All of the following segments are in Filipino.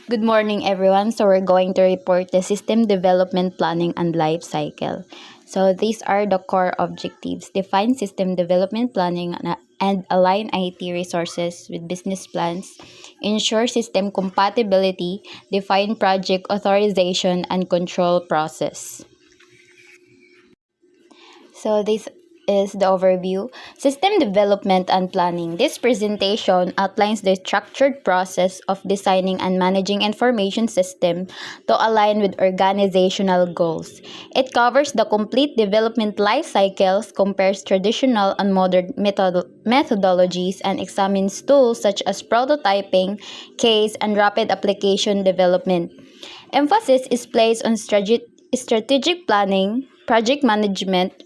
Good morning, everyone. So we're going to report the system development planning and life cycle. So these are the core objectives. Define system development planning and align IT resources with business plans. Ensure system compatibility. Define project authorization and control process. So this is the overview. System development and planning. This presentation outlines the structured process of designing and managing information system to align with organizational goals. It covers the complete development life cycles, compares traditional and modern methodologies, and examines tools such as prototyping, case, and rapid application development. Emphasis is placed on strategic planning, project management,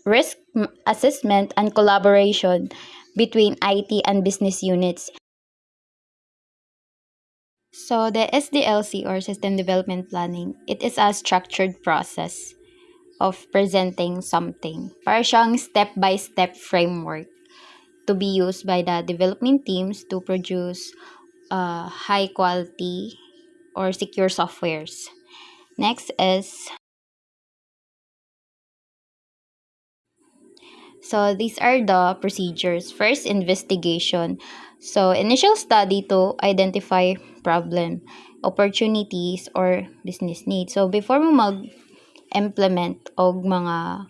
assessment, and collaboration between IT and business units. So the SDLC or System Development Planning, it is a structured process of presenting something. Para siyang step-by-step framework to be used by the development teams to produce high quality or secure softwares. Next is So these are the procedures. First, investigation. So initial study to identify problem, opportunities, or business needs. So before mo mag-implement og mga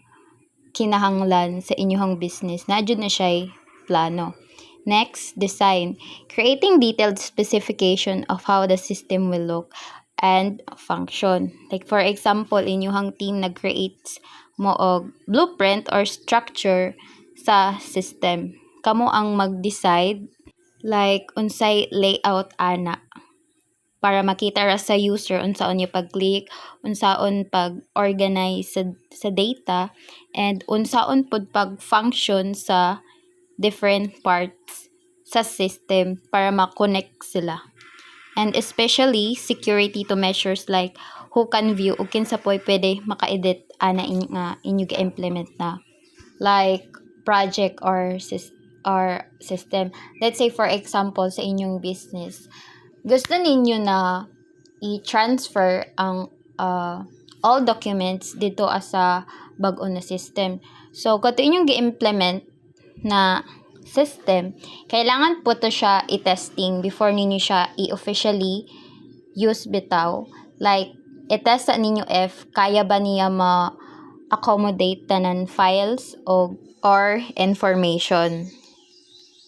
kinahanglan sa inyong business, nadjud na siya plano. Next, design. Creating detailed specification of how the system will look and function. Like for example, inyong team nag-create mo og blueprint or structure sa system. Kamo ang mag-decide like unsay layout ana para makita ra sa user unsaon yung pag-click, unsaon pag-organize sa data, and unsaon pud pag-function sa different parts sa system para ma-connect sila. And especially security to measures like who can view o kinsa po'y pwede maka-edit ana inyo ga-implement na like project or system. Let's say for example sa inyong business, gusto ninyo na i-transfer ang all documents dito sa bag-o na system. So kato inyong gi-implement na system, kailangan po to siya i-testing before ninyo siya i-officially use bitaw. Like, i-test sa ninyo if kaya ba niya ma-accommodate tanan files or information.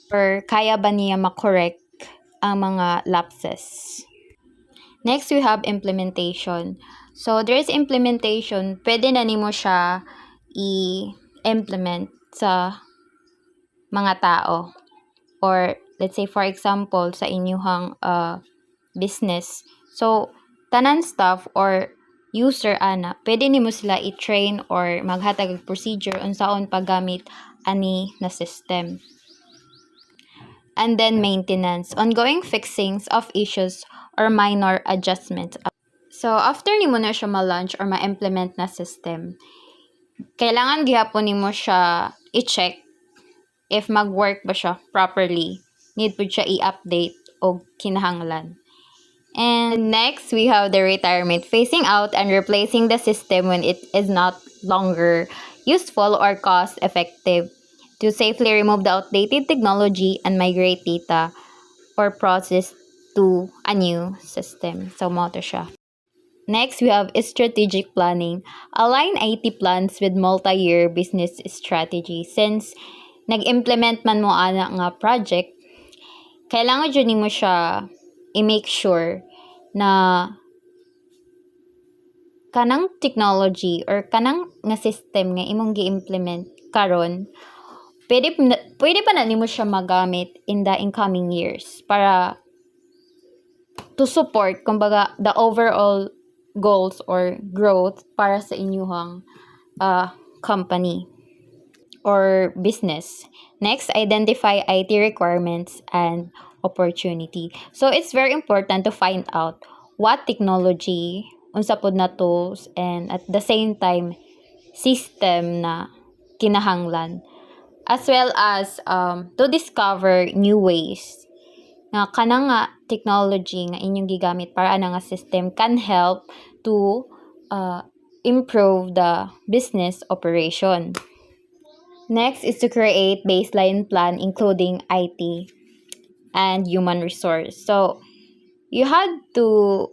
Or kaya ba niya ma-correct ang mga lapses. Next, we have implementation. So, there is implementation. Pwede na nimo siya i-implement sa mga tao. Or, let's say, for example, sa inyong business. So, tanan staff or user ana, pwede nimo sila i-train or maghatag og procedure unsaon paggamit ani na system. And then maintenance, ongoing fixings of issues or minor adjustments. So, after nimo na siya ma-launch or ma-implement na system, kailangan gihapon nimo siya i-check if mag-work ba siya properly. Need po siya i-update o kinahanglan. And next, we have the retirement, phasing out and replacing the system when it is not longer useful or cost-effective to safely remove the outdated technology and migrate data or process to a new system. So, mo to siya. Next, we have strategic planning. Align IT plans with multi-year business strategy. Since nag-implement man mo ana nga project, kailangan dyan mo siya i-make sure na kanang technology or kanang nga system nga imong gi-implement karon pwede pa na nimo siya magamit in the incoming years para to support kumbaga the overall goals or growth para sa inyong company or business. Next, identify IT requirements and opportunity. So it's very important to find out what technology, unsa pod na tools, and at the same time system na kinahanglan, as well as to discover new ways nga kana nga technology nga inyong gigamit para ana nga system can help to improve the business operation. Next is to create baseline plan including IT and human resource. So you had to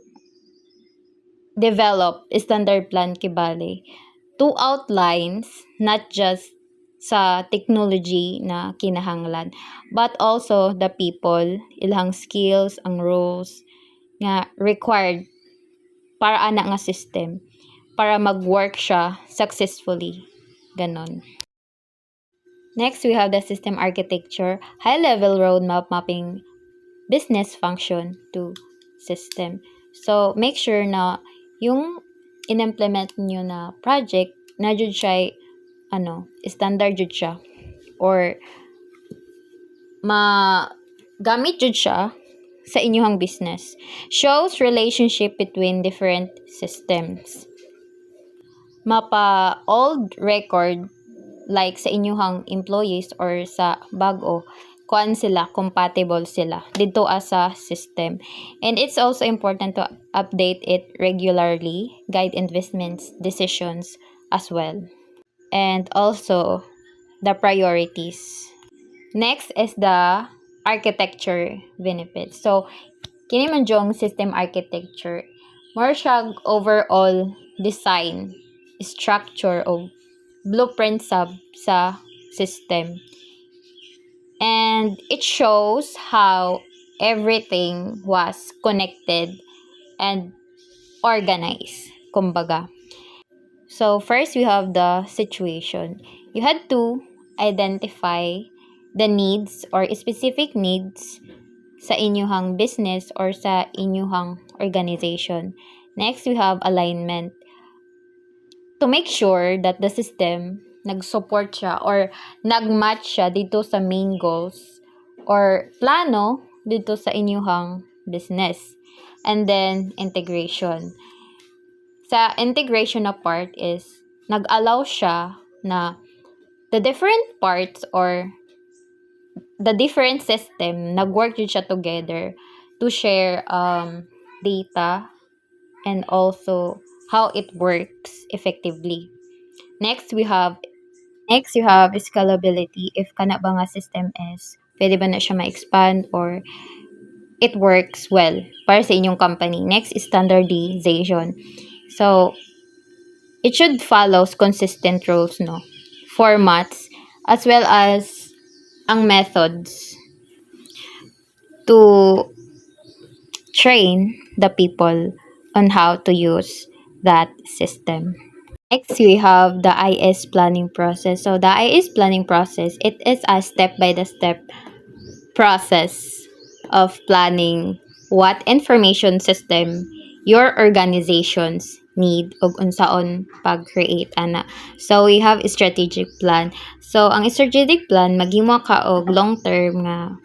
develop standard plan kibali to outlines not just sa technology na kinahanglan but also the people, ilang skills, ang roles nga required para ana nga system para mag-work siya successfully. Ganon. Next, we have the system architecture, high-level roadmap mapping business function to system. So, make sure na yung in-implement nyo na project, na jud siya, standard jud siya. Or, gamit jud siya sa inyong business. Shows relationship between different systems. Mapa old record like sa inyong employees or sa bago, kuan sila, compatible sila dito as a system. And it's also important to update it regularly, guide investments, decisions as well. And also, the priorities. Next is the architecture benefits. So, kini man jong system architecture, more siya overall design, structure of blueprint sa system. And it shows how everything was connected and organized, kumbaga. So, first we have the situation. You had to identify the needs or specific needs sa inyong business or sa inyong organization. Next, we have alignment. To make sure that the system nag-support siya or nag-match siya dito sa main goals or plano dito sa inyong business. And then, integration. Sa integration na part is, nag-allow siya na the different parts or the different system, nag-work din siya together to share data and also how it works effectively. Next, you have scalability. If kana ba nga system is, pwede ba na siya ma-expand or it works well para sa inyong company. Next is standardization. So, it should follow consistent rules, no? Formats, as well as ang methods to train the people on how to use that system. Next, we have the IS planning process. So, the IS planning process, it is a step-by-step process of planning what information system your organizations need ug unsaon pag-create ana. So, we have a strategic plan. So, ang strategic plan, maghimo ka og long-term nga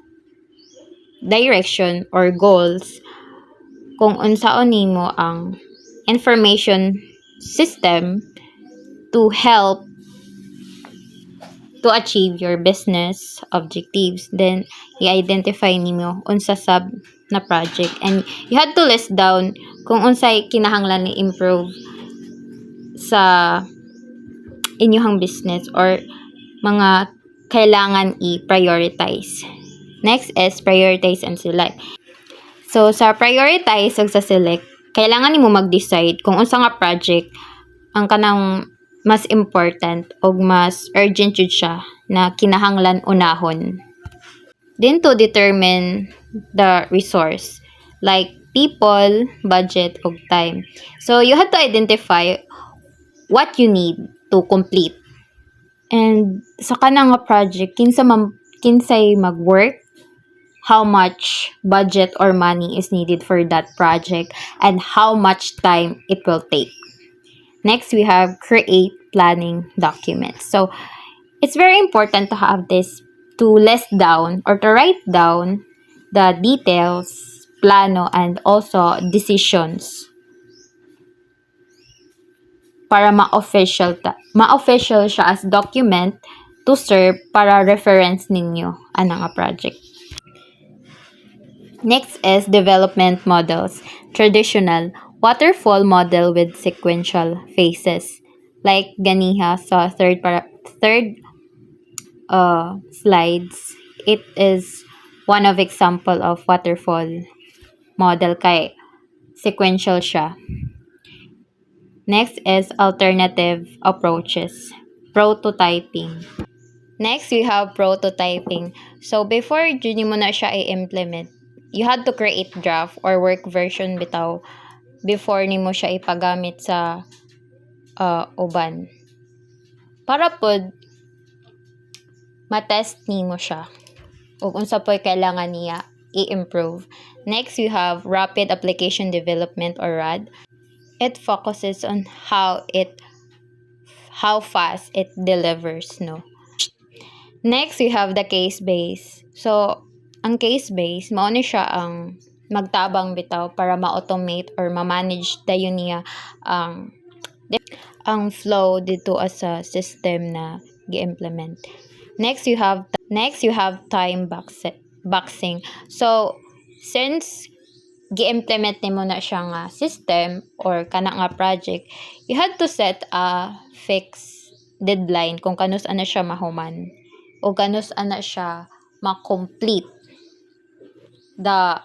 direction or goals kung unsaon nimo ang information system to help to achieve your business objectives. Then, i-identify nimo unsa sab na project. And you had to list down kung unsay kinahanglan ni improve sa inyong business or mga kailangan i-prioritize. Next is prioritize and select. So, sa prioritize ug sa select, kailangan nimo mag-decide kung unsa nga project ang kanang mas important o mas urgent jud siya na kinahanglan unahon. Then to determine the resource like people, budget, ug time. So you have to identify what you need to complete. And sa kanang nga project, kinsay mag-work, how much budget or money is needed for that project, and how much time it will take. Next, we have create planning documents. So, it's very important to have this to list down or to write down the details, plano, and also decisions para ma-official siya as document to serve para reference ninyo anang project. Next is development models. Traditional waterfall model with sequential phases. Like ganiha sa third slides, it is one of example of waterfall model kay sequential siya. Next is alternative approaches. Prototyping. Next, we have prototyping. So, before dyan mo na siya i-implement, you had to create draft or work version bitaw before nimo siya ipagamit sa uban. Para pod matest nimo siya. Ug unsa po'y kailangan niya i-improve. Next, we have rapid application development or RAD. It focuses on how fast it delivers, no? Next, we have the case base. So, ang case base, mao ni siya ang magtabang bitaw para ma-automate or ma-manage dayon niya ang flow dito as a system na gi-implement. Next, you have time boxing. So, since gi-implement nimo na siya nga system or kana nga project, you had to set a fixed deadline kung kanus ana siya mahuman o kanus ana siya ma-complete the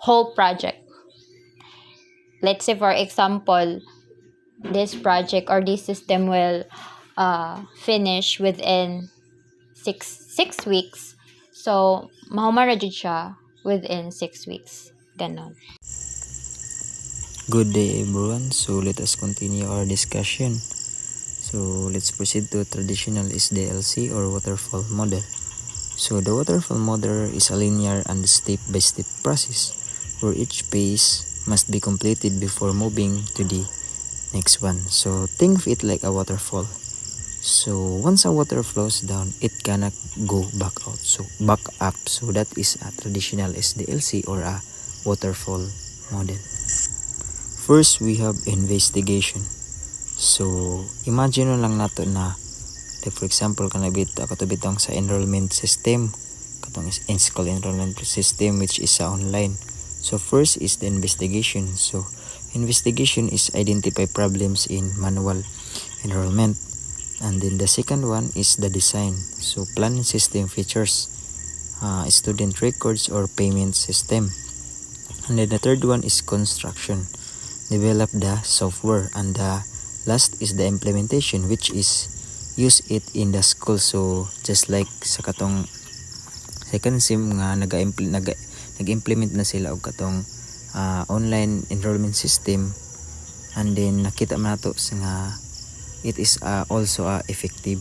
whole project. Let's say for example, this project or this system will finish within 6 weeks. So, mahuman ra jud siya within 6 weeks. Ganon. Good day everyone, so let us continue our discussion. So let's proceed to traditional SDLC or waterfall model. So the waterfall model is a linear and step-by-step process where each phase must be completed before moving to the next one. So think of it like a waterfall. So once a water flows down, it cannot go back out. So back up. So that is a traditional SDLC or a waterfall model. First, we have investigation. So, imagine lang nato na, like for example, katubitang sa enrollment system, katong school enrollment system which is sa online. So, first is the investigation. So, investigation is identify problems in manual enrollment. And then the second one is the design. So, planning system features, student records or payment system. And then the third one is construction. Develop the software, and the last is the implementation, which is use it in the school. So just like sa katong second sim nga nag-implement na sila og katong online enrollment system, and then nakita man nato nga it is also effective.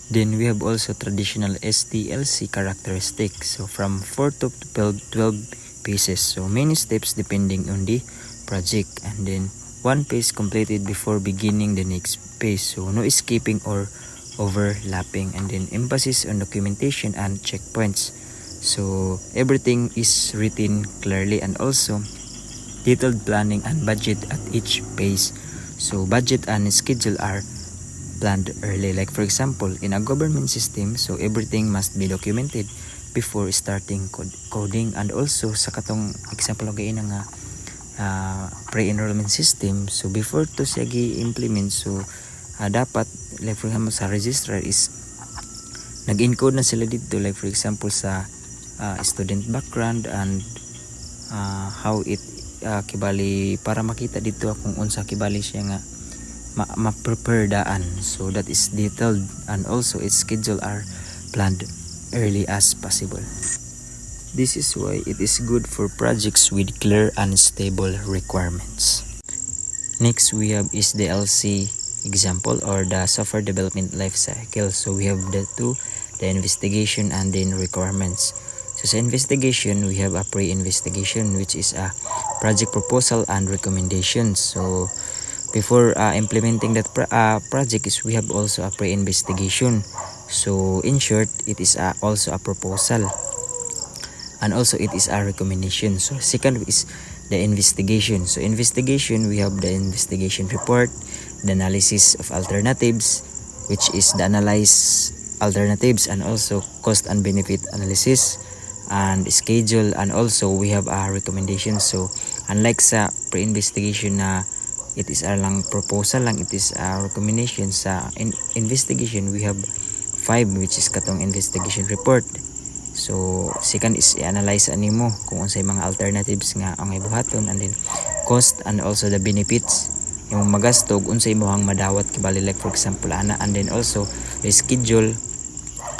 Then we have also traditional SDLC characteristics. So from 4 to 12 pieces. So many steps depending on the project, and then one phase completed before beginning the next phase. So no skipping or overlapping, and then emphasis on documentation and checkpoints. So everything is written clearly, and also detailed planning and budget at each phase. So budget and schedule are planned early. Like for example, in a government system, so everything must be documented before starting coding. And also sa katong example og nga pre-enrollment system, so before to siya gi-implement, so dapat like for example sa registrar is nag-encode na sila dito, like for example sa student background and how it kibali para makita dito kung unsa kibali siya nga ma-prepare daan. So that is detailed, and also its schedule are planned early as possible. This is why it is good for projects with clear and stable requirements. Next, we have is the LC example or the software development life cycle. So we have the investigation and then requirements. So sa investigation, we have a pre-investigation, which is a project proposal and recommendations. So before implementing that project is we have also a pre-investigation. So in short, it is also a proposal, and also it is a recommendation. So second is the investigation. So investigation, we have the investigation report, the analysis of alternatives, which is the analyze alternatives, and also cost and benefit analysis, and schedule, and also we have a recommendation. So unlike sa pre-investigation na it is a lang proposal lang, it is a recommendation. Sa investigation we have 5, which is katong investigation report. So second is i-analyze ani mo kung unsay mga alternatives nga ang ibuhaton, and then cost and also the benefits yung magastog unsay imong madawat kibali, like for example ana, and then also the schedule,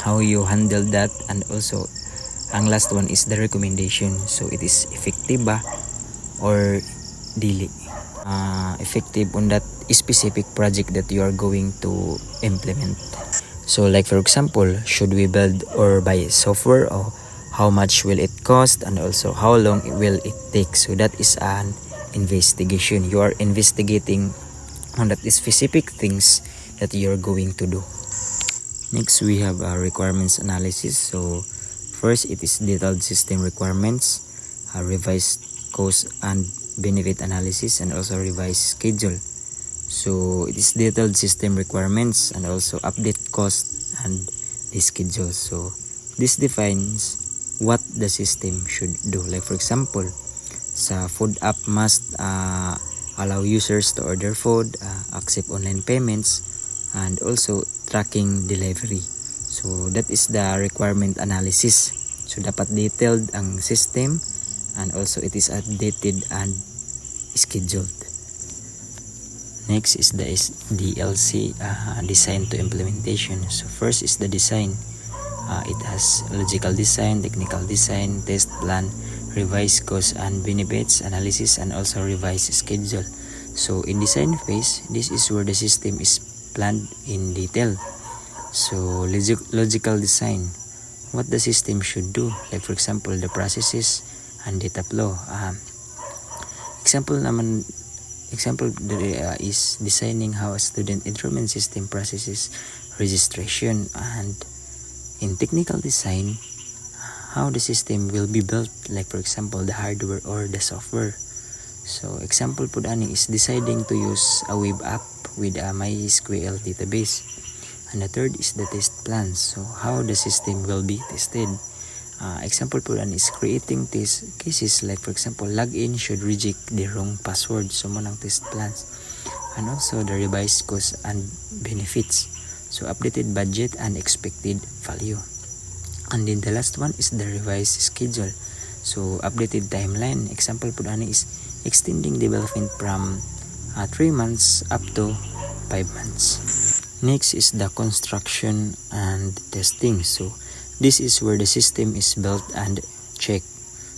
how you handle that, and also ang last one is the recommendation. So it is effective ba or dili effective on that specific project that you are going to implement. So like for example, should we build or buy software, or how much will it cost, and also how long will it take. So that is an investigation. You are investigating on that specific things that you are going to do. Next we have a requirements analysis. So first it is detailed system requirements, revised cost and benefit analysis, and also revised schedule. So it is detailed system requirements and also update cost and the schedule. So this defines what the system should do. Like for example, sa food app must allow users to order food, accept online payments, and also tracking delivery. So that is the requirement analysis. So dapat detailed ang system, and also it is updated and scheduled. Next is the DLC, design to implementation. So first is the design. It has logical design, technical design, test plan, revised cost and benefits analysis, and also revised schedule. So in design phase, this is where the system is planned in detail. So logical design, what the system should do, like for example the processes and data flow. Example is designing how a student enrollment system processes registration, and in technical design, how the system will be built, like for example the hardware or the software. So example po dani is deciding to use a web app with a MySQL database. And the third is the test plans, so how the system will be tested. Example po dani is creating test cases, like for example login should reject the wrong password. So mo ng test plans. And also the revised cost and benefits, so updated budget and expected value. And then the last one is the revised schedule, so updated timeline. Example po dani is extending development from 3 months up to 5 months. Next is the construction and testing. So this is where the system is built and checked.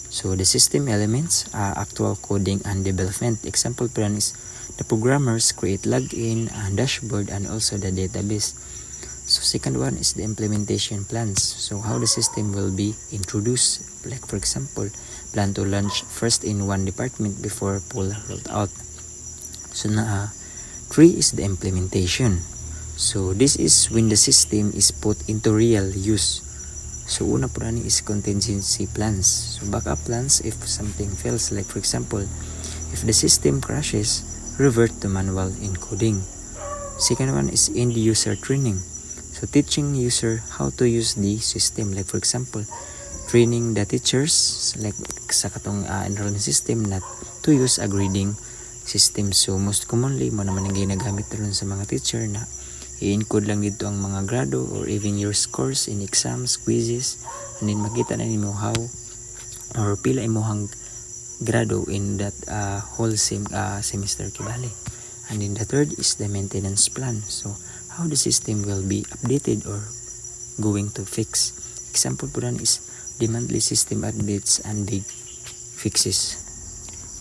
So the system elements are actual coding and development. Example plan is the programmers create login and dashboard and also the database. So second one is the implementation plans. So how the system will be introduced. Like for example, plan to launch first in one department before full rolled out. So na 3 is the implementation. So this is when the system is put into real use. So una po na is contingency plans. So backup plans if something fails, like for example, if the system crashes, revert to manual encoding. Second one is end user training. So teaching user how to use the system, like for example, training the teachers like sa katong enrollment system na to use a grading system. So most commonly mo naman ang ginagamit ron sa mga teacher na i-encode lang dito ang mga grado or even your scores in exams, quizzes, and then makita na nimo how or pila imong grado in that whole semester kibali. And then the third is the maintenance plan. So how the system will be updated or going to fix. Example po dan is the monthly system updates and big fixes.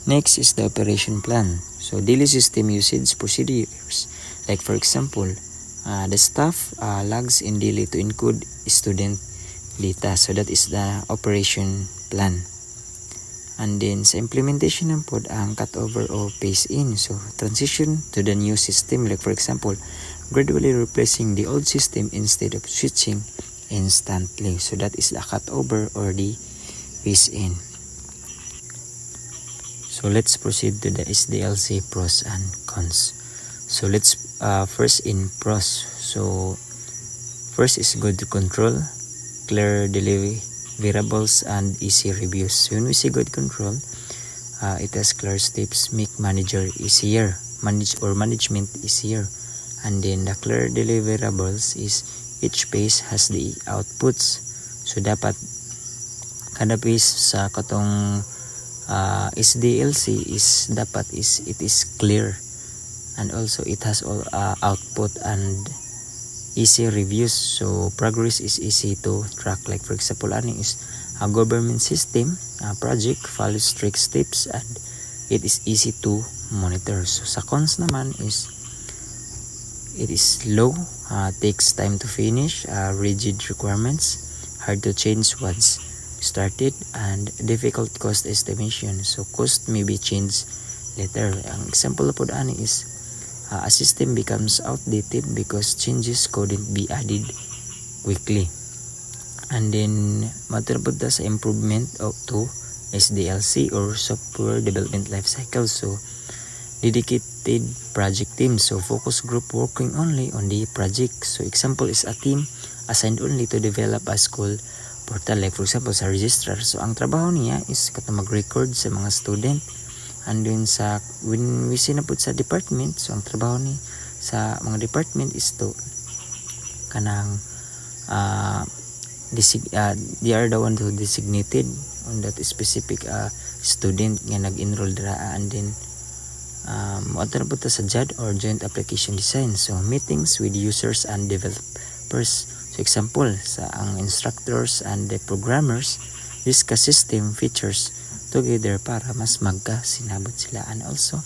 Next is the operation plan. So daily system usage procedures. Like for example, the staff logs in daily to encode student data. So that is the operation plan. And then sa implementation ng pod ang cutover o phase in. So transition to the new system. Like for example, gradually replacing the old system instead of switching instantly. So that is the cutover or the phase in. So let's proceed to the SDLC pros and cons. So let's first in pros. So first is good control, clear delivery variables and easy reviews. So when we say good control, it has clear steps make management easier, management easier. And then the clear deliverables is each phase has the outputs. So dapat kada phase sa katong SDLC is dapat it is clear, and also it has all output and easy reviews. So progress is easy to track. Like for example, ano is a government system project follows strict steps and it is easy to monitor. So sa cons naman is it is slow, takes time to finish, rigid requirements, hard to change once started, and difficult cost estimation. So cost may be changed later. Ang example po ani is a system becomes outdated because changes couldn't be added quickly. And then maturapod ta sa improvement to SDLC or software development life cycle. So dedicated project team, so focus group working only on the project. So example is a team assigned only to develop a school portal, like for example sa registrar. So ang trabaho niya is katong mag-record sa mga student, and then sa when we sinapod sa department, so ang trabaho ni sa mga department is to kanang they are the one who designated on that specific student nga nag-enroll dira, and then moadto na po ta sa JAD or joint application design. So meetings with users and developers. So example sa ang instructors and the programmers discuss system features together para mas magka-sinabot sila, and also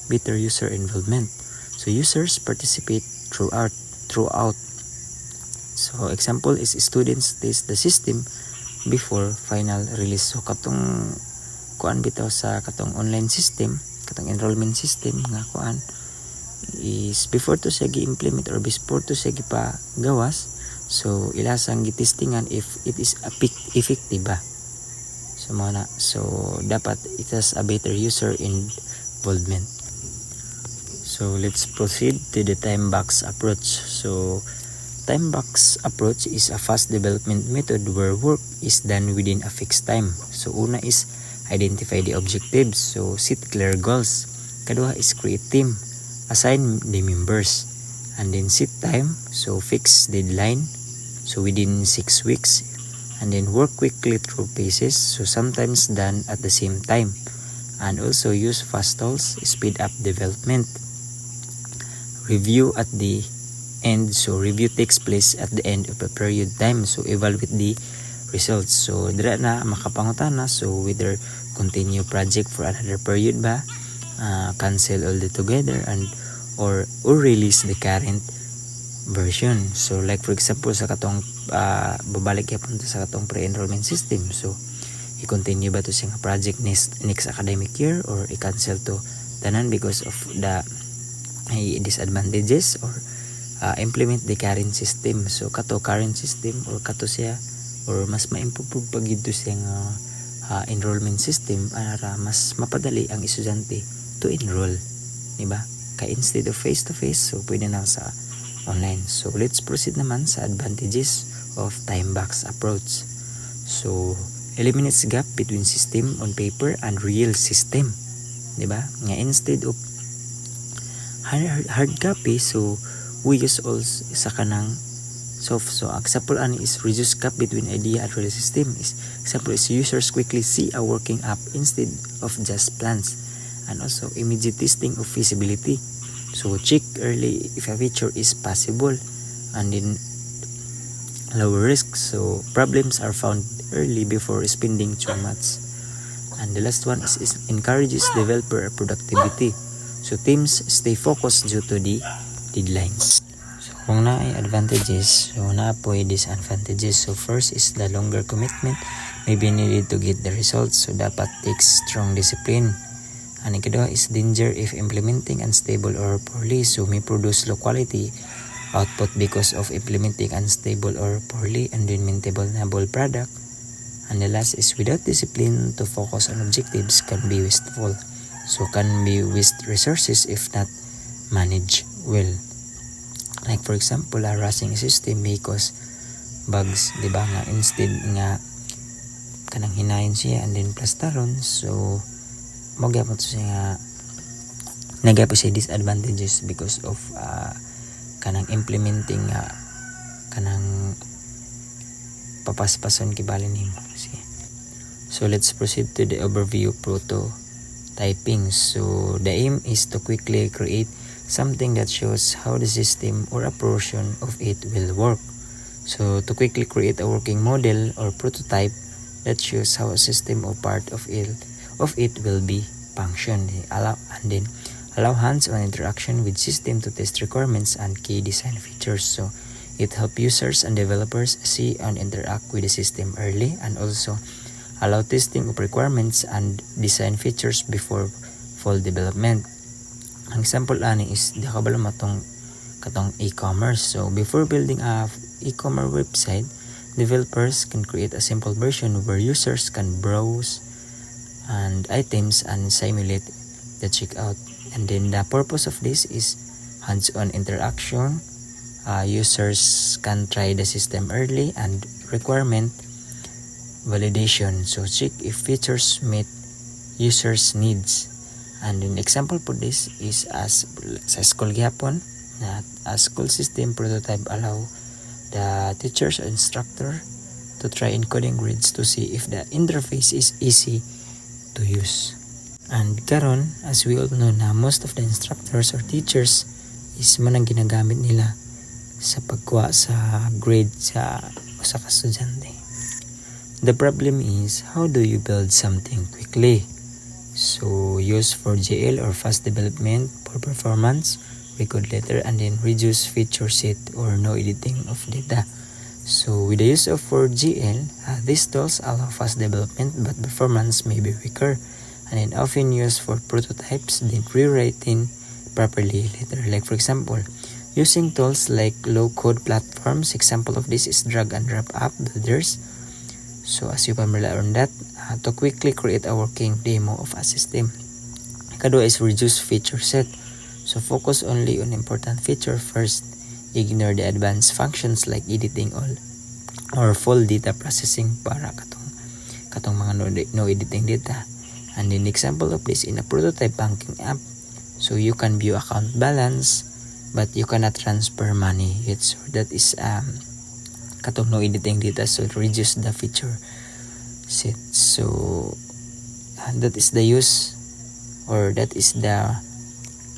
better user involvement. So users participate throughout. So example is students test the system before final release. So katong kuan bitaw sa katong online system, katong enrollment system nga kuan is before to siya gi-implement or before to siya gipagawas, so ilasang gitestingan if it is effective ba. So muna, so dapat it has a better user involvement. So let's proceed to the time box approach. So time box approach is a fast development method where work is done within a fixed time. So una is identify the objectives, so set clear goals. Kadua is create team, assign the members, and then set time, so fix deadline, so within 6 weeks, and then work quickly through phases, so sometimes done at the same time, and also use fast tools, speed up development. Review at the end, so review takes place at the end of a period time, so evaluate the results. So dira na makapangutana, so whether continue project for another period ba, cancel all the together, and or release the current version. So like for example sa katong babalik yapon sa katong pre-enrollment system, so i-continue ba to sa project next academic year, or i-cancel to tanan because of the disadvantages, or implement the current system. So kato current system or kato siya, or mas ma-improve pag ito siyang enrollment system para mas mapadali ang estudyante to enroll, diba? Kaya instead of face to face, so pwede na sa online. So let's proceed naman sa advantages of time box approach. So eliminates gap between system on paper and real system, diba? Nga instead of hard copy, so we use also sa kanang soft. So example ani is reduce gap between idea and real system. Is example is users quickly see a working app instead of just plans, and also immediate testing of feasibility. So check early if a feature is possible, and then lower risk, so problems are found early before spending too much. And the last one is encourages developer productivity, so teams stay focused due to the deadlines. So kung na ay advantages, so na po ay disadvantages. So first is the longer commitment may be needed to get the results, so dapat takes strong discipline. And ikadua is danger if implementing unstable or poorly, so may produce low quality output because of implementing unstable or poorly and then maintainable product. And the last is without discipline to focus on objectives can be wasteful, so can be waste resources if not managed well. Like for example, a rushing system may cause bugs, diba nga instead nga kanang hinayon siya and then plastaron. So magyapon siya nga nagapon siya disadvantages because of kanang implementing kanang papaspason kibalin nimo. So let's proceed to the overview prototyping. So the aim is to quickly create something that shows how the system or a portion of it will work. So to quickly create a working model or prototype that shows how a system or part of it will be function. Allow hands-on interaction with system to test requirements and key design features. So it helps users and developers see and interact with the system early, and also allow testing of requirements and design features before full development. Ang example ani is di ka bala matong katong e-commerce. So before building a e-commerce website, developers can create a simple version where users can browse and items and simulate the checkout. And then the purpose of this is hands-on interaction. Users can try the system early, and requirement validation. So check if features meet users' needs. And an example for this is as sa school gyapon, na a school system prototype allow the teachers or instructor to try encoding grids to see if the interface is easy to use. And karon, as we all know na most of the instructors or teachers is manang ginagamit nila sa pagkuha sa grade sa usa ka estudyante. The problem is, how do you build something quickly? So use 4GL or fast development for performance, record later, and then reduce feature set or no editing of data. So with the use of 4GL, these tools allow fast development but performance may be weaker, and then often used for prototypes, then rewriting properly later. Like for example, using tools like low-code platforms. Example of this is drag and drop app builders. So as you familiar on that, to quickly create a working demo of a system. Kadua is reduce feature set. So focus only on important feature first. Ignore the advanced functions like editing all or full data processing para katong mga no editing data. And an example of this in a prototype banking app. So you can view account balance, but you cannot transfer money. So that is katong no editing data, so reduce the feature set. So that is the use, or that is the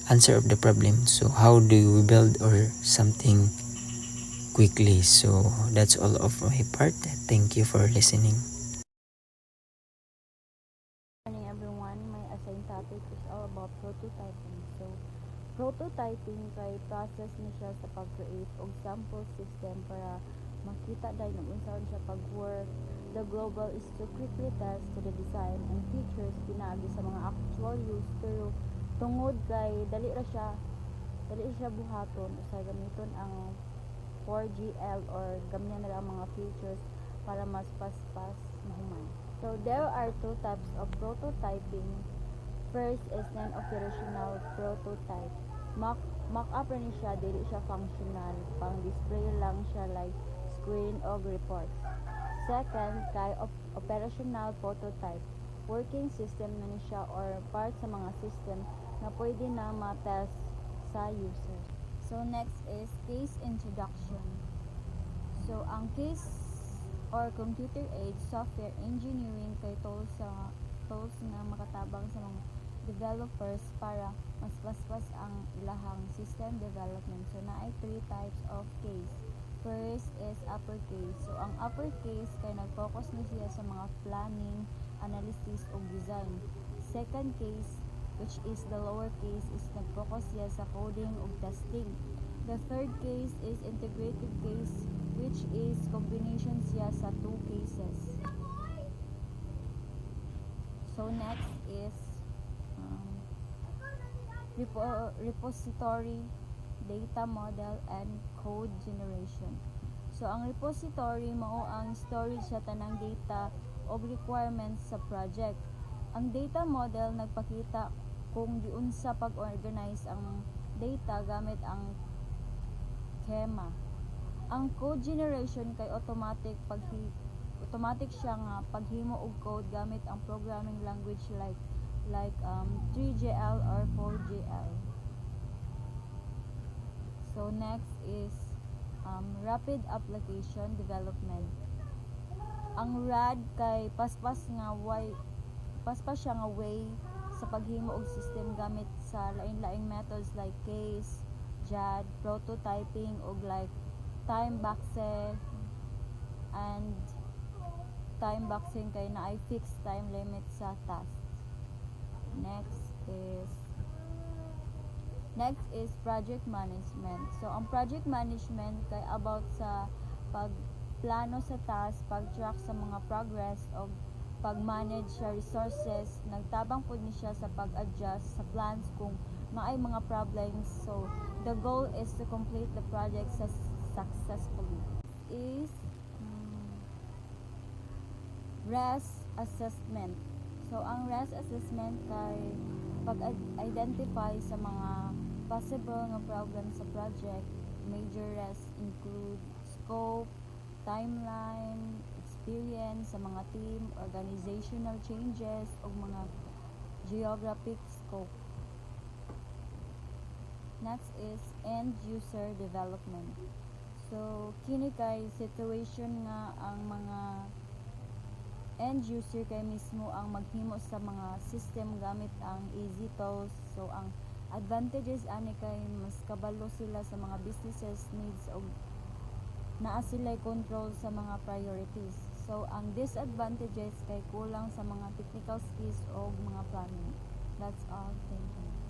answer of the problem. So how do we build or something quickly? So that's all of my part. Thank you for listening. Morning everyone, my assigned topic is all about prototyping. So, prototyping kay process ni siya sa pag-create og sample system para makita dahil kung unsaon siya pag-work. The global is to quickly test to the design and features pinaagi sa mga actual use, pero tungod kay dali siya buhaton usa gamiton ang 4GL or gamihan na lang ang mga features para mas paspas mahuman. So there are two types of prototyping. First is non-operational prototype. Mock-up rin siya, dili siya functional, pang display lang siya like screen o reports. Second, kay operational prototype. Working system na ni siya or part sa mga system na pwede na ma-test sa user. So next is case introduction. So ang case or computer aid software engineering kay tools na makatabang sa mga developers para mas paspas ang ilahang system development. So naay three types of case. First is uppercase. So ang uppercase kay nag-focus na siya sa mga planning, analysis ug design. Second case, which is the lowercase, is nag-focus siya sa coding ug testing. The third case is integrated case, which is combination siya sa two cases. So next is repository, data model, and code generation. So ang repository mao ang storage sa tanang data o requirements sa project. Ang data model nagpakita kung giunsa pag-organize ang data gamit ang schema. Ang code generation kay automatic automatic siya nga paghimo og code gamit ang programming language like 3GL or 4GL. So next is rapid application development. Ang RAD kay paspas siya nga way sa paghimo og system gamit sa lain-laing methods like case, JAD, prototyping og like time boxing and time boxing kay naay fixed time limit sa task. Next is project management. So ang project management kay about sa pagplano sa task, pag-track sa mga progress o pag-manage sa resources. Nagtabang po ni siya sa pag-adjust sa plans kung maay mga problems. So the goal is to complete the project successfully. Is RES assessment. So ang RES assessment kay pag-identify sa mga possible nga problems sa project. Major RES include scope, timeline, experience sa mga team, organizational changes o mga geographic scope. Next is end user development. So kini kay situation nga ang mga end user kay mismo ang maghimo sa mga system gamit ang easy tools. So ang advantages ani kay mas kabalo sila sa mga businesses needs og naa sila control sa mga priorities. So ang disadvantages kay kulang sa mga technical skills o mga planning. That's all. Thank you.